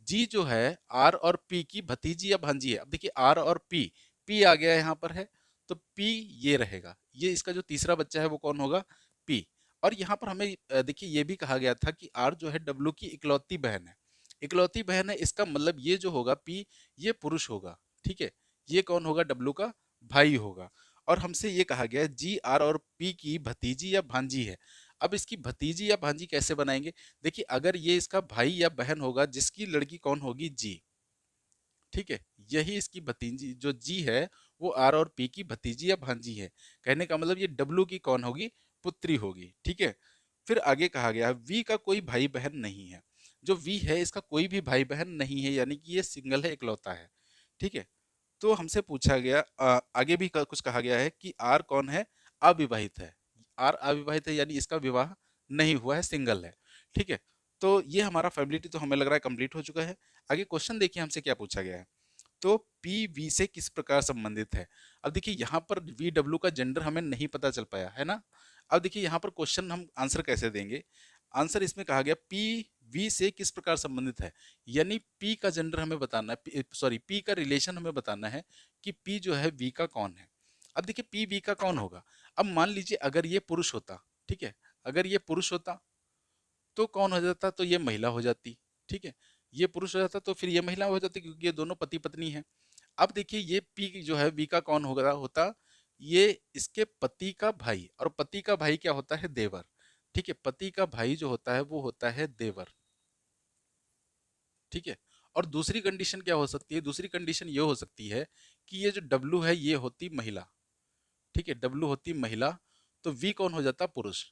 जी जो है आर और पी की भतीजी या भांजी है। अब देखिए आर और पी, पी आ गया यहाँ पर है, तो पी ये रहेगा, ये इसका जो तीसरा बच्चा है वो कौन होगा, पी। और यहाँ पर हमें देखिए ये भी कहा गया था कि आर जो है डब्ल्यू की इकलौती बहन है। इकलौती बहन है, इसका मतलब ये जो होगा पी, ये पुरुष होगा, ठीक है। ये कौन होगा, डब्ल्यू का भाई होगा। और हमसे ये कहा गया है जी आर और पी की भतीजी या भांजी है। अब इसकी भतीजी या भांजी कैसे बनाएंगे। देखिए अगर ये इसका भाई या बहन होगा, जिसकी लड़की कौन होगी, जी, ठीक है। यही इसकी भतीजी जो जी है वो आर और पी की भतीजी या भांजी है। कहने का मतलब ये डब्ल्यू की कौन होगी, पुत्री होगी, ठीक है। फिर आगे कहा गया वी का कोई भाई बहन नहीं है। जो वी है इसका कोई भी भाई बहन नहीं है, यानी कि ये सिंगल है, इकलौता है, ठीक है। तो हमसे पूछा गया आगे भी कुछ कहा गया है कि आर कौन है, अविवाहित है। आर अविवाहित है यानी इसका विवाह नहीं हुआ है, सिंगल है, ठीक है। तो ये हमारा फैमिलिटी तो हमें लग रहा है कंप्लीट हो चुका है। आगे क्वेश्चन देखिए हमसे क्या पूछा गया है। तो पी वी से किस प्रकार संबंधित है। अब देखिए यहाँ पर वी डब्ल्यू का जेंडर हमें नहीं पता चल पाया है ना। अब देखिए यहाँ पर क्वेश्चन हम आंसर कैसे देंगे। आंसर इसमें कहा गया पी वी से किस प्रकार संबंधित है, यानी पी का जेंडर हमें बताना है, सॉरी पी का रिलेशन हमें बताना है कि पी जो है वी का कौन है। अब देखिए पी वी का कौन होगा। अब मान लीजिए अगर ये पुरुष होता, ठीक है, अगर ये पुरुष होता तो कौन हो जाता, तो ये महिला हो जाती, ठीक है। ये पुरुष हो जाता तो फिर ये महिला हो जाती, क्योंकि ये दोनों पति पत्नी है। अब देखिए ये पी जो है वी का कौन होगा, होता ये इसके पति का भाई, और पति का भाई क्या होता है, देवर, ठीक है। पति का भाई जो होता है वो होता है देवर, ठीक है। और दूसरी कंडीशन क्या हो सकती है, दूसरी कंडीशन ये हो सकती है कि ये जो डब्लू है ये होती महिला, ठीक है, डब्लू होती महिला, तो वी कौन हो जाता, पुरुष,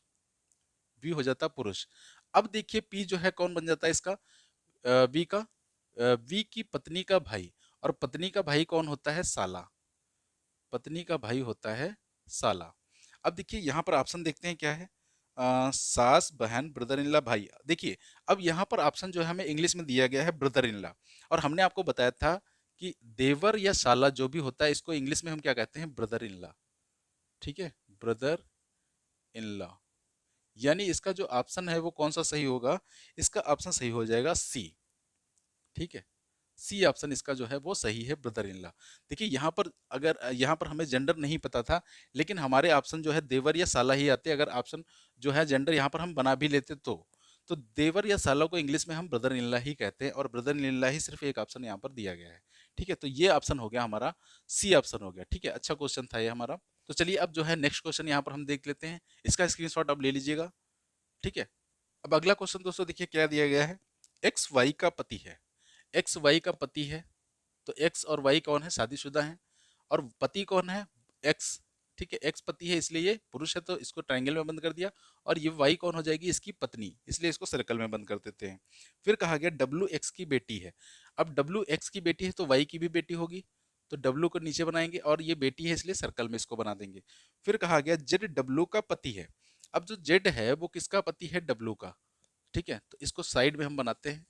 वी हो जाता पुरुष। अब देखिए पी जो है कौन बन जाता है इसका, वी का, वी की पत्नी का भाई, और पत्नी का भाई कौन होता है, साला, पत्नी का भाई होता है साला। अब देखिए यहाँ पर ऑप्शन देखते हैं क्या है, सास बहन ब्रदर इन लॉ भाई। देखिए अब यहाँ पर ऑप्शन जो है हमें इंग्लिश में दिया गया है ब्रदर इन लॉ, और हमने आपको बताया था कि देवर या साला जो भी होता है इसको इंग्लिश में हम क्या कहते हैं, ब्रदर इन लॉ, ठीक है, ब्रदर इन लॉ। यानी इसका जो ऑप्शन है वो कौन सा सही होगा, इसका ऑप्शन सही हो जाएगा सी, ठीक है। सी ऑप्शन इसका जो है वो सही है, ब्रदर इन लॉ। देखिए यहाँ पर अगर यहाँ पर हमें जेंडर नहीं पता था, लेकिन हमारे ऑप्शन जो है देवर या साला ही आते, अगर ऑप्शन जो है जेंडर यहाँ पर हम बना भी लेते तो देवर या साला को इंग्लिश में हम ब्रदर इन लॉ ही कहते हैं, और ब्रदर इन लॉ ही सिर्फ एक ऑप्शन यहाँ पर दिया गया है, ठीक है। तो ये ऑप्शन हो गया हमारा, सी ऑप्शन हो गया, ठीक है। अच्छा क्वेश्चन था ये हमारा। तो चलिए अब जो है नेक्स्ट क्वेश्चन यहाँ पर हम देख लेते हैं, इसका स्क्रीनशॉट आप ले लीजिएगा, ठीक है। अब अगला क्वेश्चन दोस्तों देखिए क्या दिया गया है, एक्स वाई का पति है। एक्स वाई का पति है, तो एक्स और वाई कौन है, शादीशुदा है, और पति कौन है, एक्स, ठीक है। एक्स पति है इसलिए ये पुरुष है, तो इसको ट्रायंगल में बंद कर दिया। और ये वाई कौन हो जाएगी, इसकी पत्नी, इसलिए इसको सर्कल में बंद कर देते हैं। फिर कहा गया डब्ल्यू एक्स की बेटी है। अब डब्ल्यू एक्स की बेटी है तो वाई की भी बेटी होगी, तो डब्ल्यू को नीचे बनाएंगे, और ये बेटी है इसलिए सर्कल में इसको बना देंगे। फिर कहा गया जेड डब्ल्यू का पति है। अब जो जेड है वो किसका पति है, डब्ल्यू का, ठीक है। तो इसको साइड में हम बनाते हैं,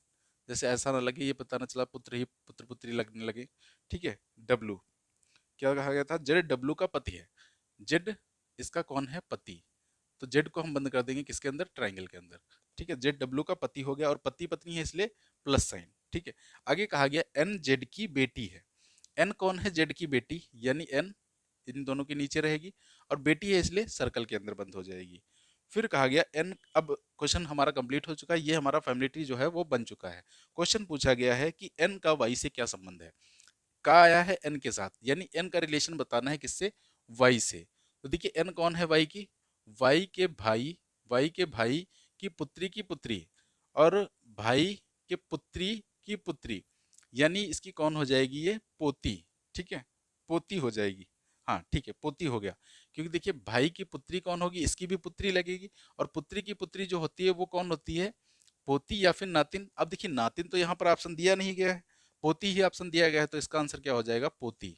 जैसे ऐसा ना लगे ये पता ना चला पुत्र ही पुत्र पुत्री लगने लगे, ठीक है। डब्लू, क्या कहा गया था, जेड डब्लू का पति है, जेड इसका कौन है, पति, तो जेड को हम बंद कर देंगे किसके अंदर, ट्राइंगल के अंदर। ठीक है, जेड डब्ल्यू का पति हो गया और पति पत्नी है इसलिए प्लस साइन। ठीक है, आगे कहा गया एन जेड की बेटी है। एन कौन है, जेड की बेटी, यानी एन इन दोनों के नीचे रहेगी और बेटी है इसलिए सर्कल के अंदर बंद हो जाएगी। फिर कहा गया एन, अब क्वेश्चन हमारा कंप्लीट हो चुका है, ये हमारा फैमिली ट्री जो है वो बन चुका है। क्वेश्चन पूछा गया है कि एन का वाई से क्या संबंध है। का आया है एन के साथ, यानी एन का रिलेशन बताना है किससे, वाई से। तो देखिए एन कौन है, वाई की, वाई के भाई, वाई के भाई की पुत्री और भाई के पुत्री की पुत्री, यानी इसकी कौन हो जाएगी, ये पोती। ठीक है, पोती हो जाएगी। हाँ ठीक है, पोती हो गया, क्योंकि देखिए भाई की पुत्री कौन होगी, इसकी भी पुत्री लगेगी, और पुत्री की पुत्री जो होती है वो कौन होती है, पोती या फिर नातिन। अब देखिए नातिन तो यहाँ पर ऑप्शन दिया नहीं गया है, पोती ही ऑप्शन दिया गया है, तो इसका आंसर क्या हो जाएगा, पोती।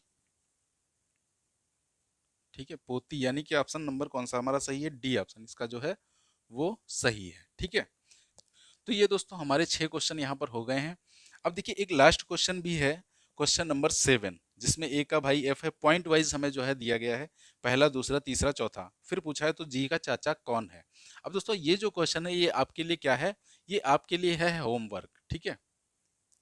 ठीक है, पोती, यानी कि ऑप्शन नंबर कौन सा हमारा सही है, डी ऑप्शन इसका जो है वो सही है। ठीक है, तो ये दोस्तों हमारे 6 क्वेश्चन यहाँ पर हो गए हैं। अब देखिए एक लास्ट क्वेश्चन भी है, क्वेश्चन नंबर 7, जिसमें ए का भाई एफ है, पॉइंट वाइज हमें जो है दिया गया है, पहला दूसरा तीसरा चौथा, फिर पूछा है तो जी का चाचा कौन है। अब दोस्तों ये जो क्वेश्चन है ये आपके लिए क्या है, ये आपके लिए है होमवर्क। ठीक है,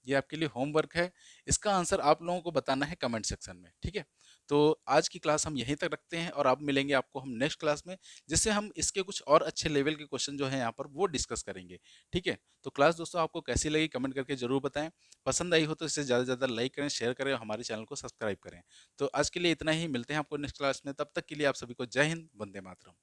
ये आपके लिए होमवर्क है, इसका आंसर आप लोगों को बताना है कमेंट सेक्शन में। ठीक है, तो आज की क्लास हम यहीं तक रखते हैं और आप मिलेंगे आपको हम नेक्स्ट क्लास में, जिससे हम इसके कुछ और अच्छे लेवल के क्वेश्चन जो हैं यहाँ पर वो डिस्कस करेंगे। ठीक है, तो क्लास दोस्तों आपको कैसी लगी कमेंट करके जरूर बताएं, पसंद आई हो तो इसे ज़्यादा से ज़्यादा लाइक करें, शेयर करें और हमारे चैनल को सब्सक्राइब करें। तो आज के लिए इतना ही, मिलते हैं आपको नेक्स्ट क्लास में, तब तक के लिए आप सभी को जय हिंद, वंदे मातरम।